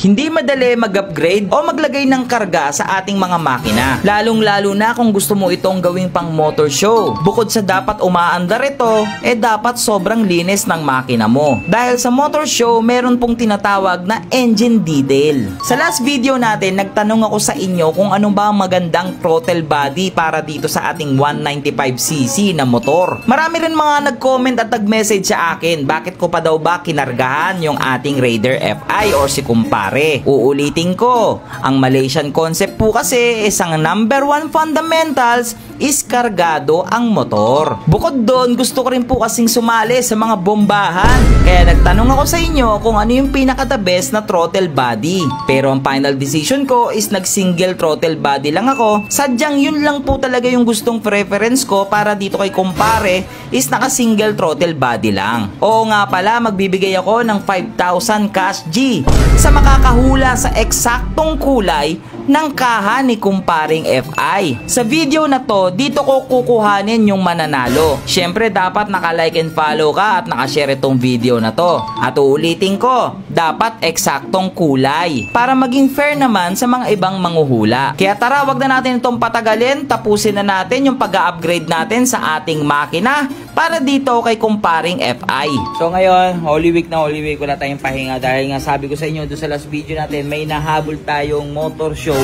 Hindi madali mag-upgrade o maglagay ng karga sa ating mga makina. Lalong-lalo na kung gusto mo itong gawing pang motor show. Bukod sa dapat umaandar ito, dapat sobrang linis ng makina mo. Dahil sa motor show, meron pong tinatawag na engine detail. Sa last video natin, nagtanong ako sa inyo kung ano ba ang magandang throttle body para dito sa ating 195cc na motor. Marami rin mga nag-comment at nag-message sa akin, bakit ko pa daw ba kinargahan yung ating Raider FI or si kumpare. Uulitin ko, ang Malaysian concept po kasi isang number 1 fundamentals is kargado ang motor. Bukod doon, gusto ko rin po kasing sumali sa mga bombahan. Kaya nagtanong ako sa inyo kung ano yung pinaka-the best na throttle body. Pero ang final decision ko is nag-single throttle body lang ako. Sadyang yun lang po talaga yung gustong preference ko para dito kay kumpare is naka-single throttle body lang. Oo nga pala, magbibigay ako ng 5,000 cash G sa makakahula sa eksaktong kulay ng kaha ni kumparing FI. Sa video na to, dito ko kukuhanin yung mananalo. Syempre dapat naka-like and follow ka at naka-share itong video na to. At uulitin ko, dapat eksaktong kulay para maging fair naman sa mga ibang manghuhula. Kaya tara, wag na natin itong patagalin, tapusin na natin yung pag-upgrade natin sa ating makina para dito kay kumparing FI. So ngayon, Holy Week na Holy Week, wala tayong pahinga dahil nga sabi ko sa inyo doon sa last video natin, may nahabol tayong motor show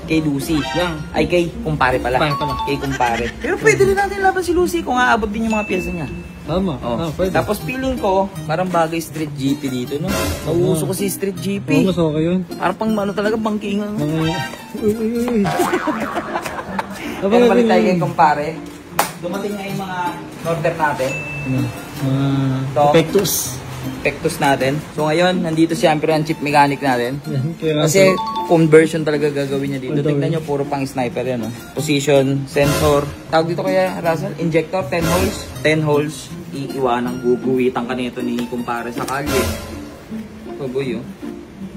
kay Lucy. Ay, kay kumpare pala. Kay kumpare. Pero pwede rin natin laban si Lucy kung aabot din yung mga pyesa niya. Tama. Pwede. Tapos feeling ko, parang bagay street GP dito, no? Nauuso ko si street GP. Oo, mas okay yun. Parang pang ano talaga, bangkingan. Uy. Pero balik tayo kay kumpare. Dumating na yung mga order natin. Pectus natin. So ngayon, nandito siyempre ang chip mechanic natin. Kasi conversion talaga gagawin niya dito. Tingnan nyo, puro pang sniper yan. Position, sensor. Tawag dito kaya, Russell, injector, 10 holes. 10 holes. Iiwanang guguwitan ka nito ni kumpare sa kalye. Paboy, oh.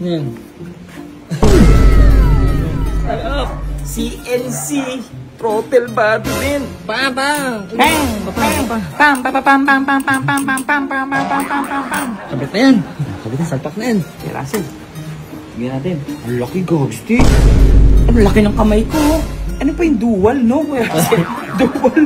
Yan. CNC throttle body din. Bam! Sabit na yan. Sabit na, salpak na yan. Hey, Russell. Tignan natin. Ang laki, gagsti. Ang laki ng kamay ko. Ano pa yung dual, no? Dual.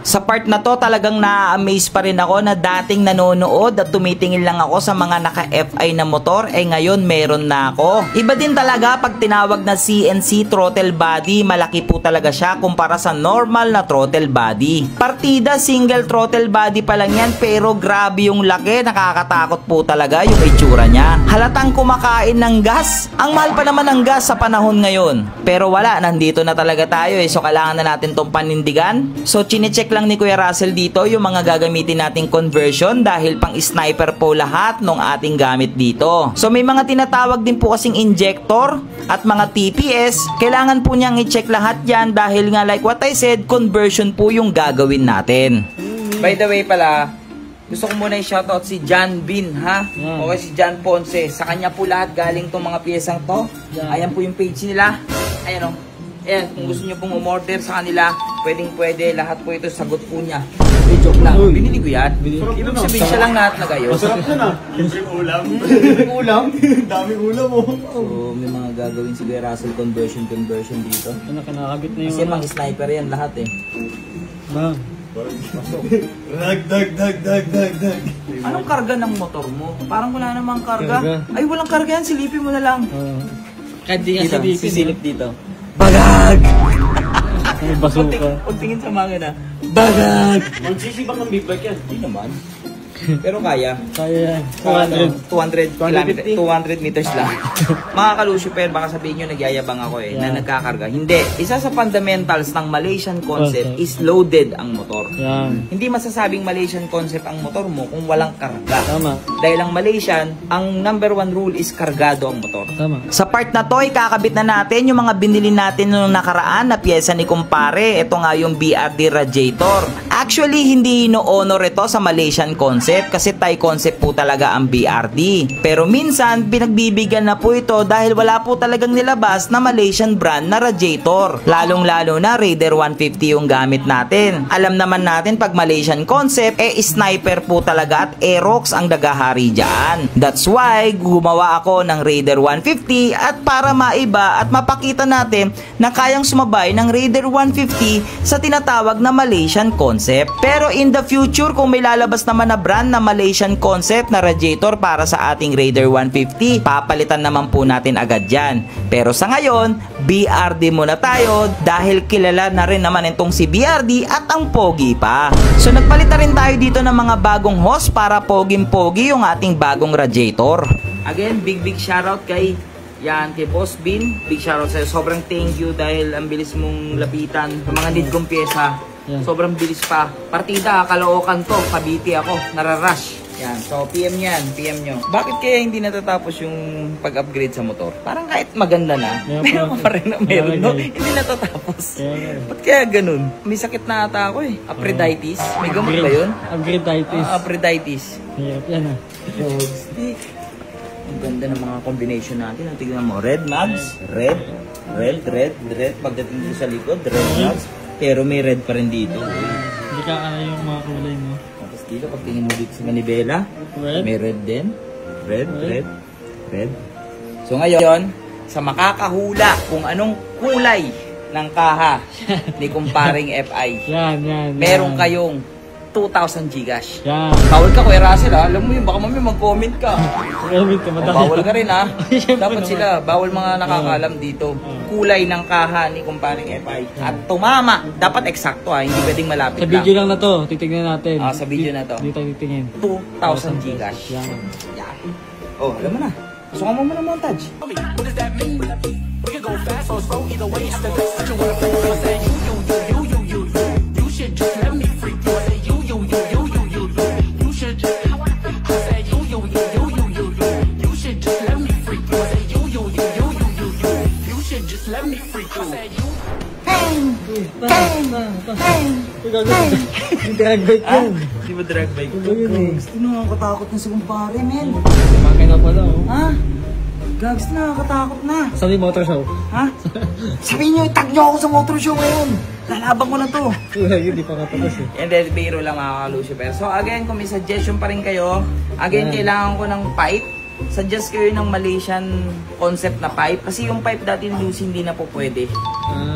Sa part na to, talagang na-amaze pa rin ako na dating nanonood at tumitingin lang ako sa mga naka-FI na motor, ngayon meron na ako. Iba din talaga pag tinawag na CNC throttle body, malaki po talaga siya kumpara sa normal na throttle body. Partida, single throttle body pa lang yan, pero grabe yung laki, nakakatakot po talaga yung itsura niya. Halatang kumakain ng gas. Ang mahal pa naman ng gas sa panahon ngayon. Pero wala, nandito na talaga tayo so kailangan na natin tong panindigan. So chinecheck lang ni Kuya Russell dito yung mga gagamitin nating conversion dahil pang sniper po lahat ng ating gamit dito. So may mga tinatawag din po kasing injector at mga TPS. Kailangan po niyang i-check lahat yan dahil nga like what I said, conversion po yung gagawin natin. By the way pala, gusto ko muna i-shoutout si John Bin, ha? Okay, si John Ponce. Sa kanya po lahat galing tong mga piyesang to. Ayan po yung page nila. Ayan o. Ayan, kung gusto nyo pong umorder sa kanila, pwede, lahat po ito sagot po niya. Joke lang, binili ko yan. Ibig sabihin siya lang lahat nagayos. Masarap yan ah. Libreng ulam. Libreng ulam? Daming ulam oh. So, may mga gagawin si Kuya Russell conversion dito. Ano, kinakabit na yung... Kasi mga sniper yan lahat eh. Bang. Dag. Anong karga ng motor mo? Parang wala namang karga. Ay, walang karga yan, silipin mo na lang. Kahit di nga silipin. Sisilip dito. Bagag! May basuka. Huwag tingin sa makina. Bagag! Magsisibang ng big bike yan. Hindi naman. Pero kaya. Kaya yan. 200 meters lang. Mga kalusyper, baka sabihin nyo nagyayabang ako na nagkakarga. Hindi. Isa sa fundamentals ng Malaysian concept is loaded ang motor. Hindi masasabing Malaysian concept ang motor mo kung walang karga. Tama. Dahil ang Malaysian, ang number 1 rule is kargado ang motor. Tama. Sa part na to, ikakabit na natin yung mga binili natin noong nakaraan na pyesa ni kumpare. Ito nga yung BRD radiator. Actually, hindi no-honor ito sa Malaysian concept kasi Thai concept po talaga ang BRD. Pero minsan, pinagbibigyan na po ito dahil wala po talagang nilabas na Malaysian brand na radiator. Lalong-lalo na Raider 150 yung gamit natin. Alam naman natin pag Malaysian concept, sniper po talaga at Aerox ang dagahari dyan. That's why, gumawa ako ng Raider 150 at para maiba at mapakita natin na kayang sumabay ng Raider 150 sa tinatawag na Malaysian concept. Pero in the future, kung may lalabas naman na brand na Malaysian concept na radiator para sa ating Raider 150, papalitan naman po natin agad yan. Pero sa ngayon, BRD muna tayo dahil kilala na rin naman itong si BRD at ang pogi pa. So nagpalit na rin tayo dito ng mga bagong hose para poging-pogi yung ating bagong radiator. Again, big shoutout kay Boss Bin. Big shoutout sa'yo. Sobrang thank you dahil ang bilis mong lapitan sa mga need kong pyesa. Sobrang bilis pa. Partida, Caloocan to. Cavite ako. Nararush. Yan. So, PM yan. PM nyo. Bakit kaya hindi natatapos yung pag-upgrade sa motor? Parang kahit maganda na, meron pa rin na meron, no? Hindi natatapos. Ba't kaya ganun? May sakit na ata ako eh. Aphrodite. May gamot ba yun? Aphrodite. Yan ah. Stick. Ang ganda ng mga combination natin. Tignan mo. Red mags. Red. Pagdating dito sa likod, red mags. Pero may red pa rin dito. Hindi ka kaya yung mga kulay mo. Tapos dito, pag tingin mo dito sa manibela, may red din. Red. So ngayon, sa makakahula kung anong kulay ng kaha ni kumparing FI, meron kayong 2,000 Gcash. Yan. Bawal ka, Kuya Russell, ha? Alam mo yun, baka mamaya mag-comment ka. Comment ka, madami. Bawal ka rin, ha? Dapat sila, bawal mga nakakalam dito. Kulay ng kaha ni kumparing FI. At tumama, dapat eksakto, ha? Hindi pwedeng malapit Sa video lang na to, titignan natin. Sa video na to. Dito titingin. 2,000 Gcash. Yan. Oh, alam mo na. Suka mo muna montage. What does that mean? We can go fast or slow, either way it's the best that you wanna freak. I say you should just let me freak you. I say you should just. I say you should just let me freak you. I say you should just let me freak you. I say you. Drag bike yan. Di ba drag bike? Gusto na nakakatakot na si kumpare, men. Makay na pala oh. Ha? Gags na, nakakatakot na. Saan yung motor show? Ha? Sabihin nyo, itag nyo ako sa motor show ngayon. Lalabang ko na to. Hindi pa katapos eh. And then, biro lang mga ka-Lucifer. So again, kung may suggestion pa rin kayo, again, kailangan ko ng pipe. Suggest kayo ng Malaysian concept na pipe. Kasi yung pipe dati loose, hindi na po pwede.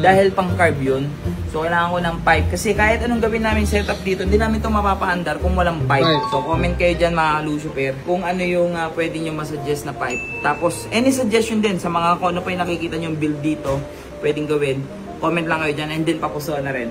Dahil pang carb yun. So kailangan ko ng pipe. Kasi kahit anong gawin namin setup dito, hindi namin ito mapapaandar kung walang pipe. So comment kayo dyan mga Lucifer kung ano yung pwede nyo masuggest na pipe. Tapos any suggestion din sa mga kung ano pa yung nakikita nyo build dito, pwedeng gawin. Comment lang kayo dyan and then papusuan na rin.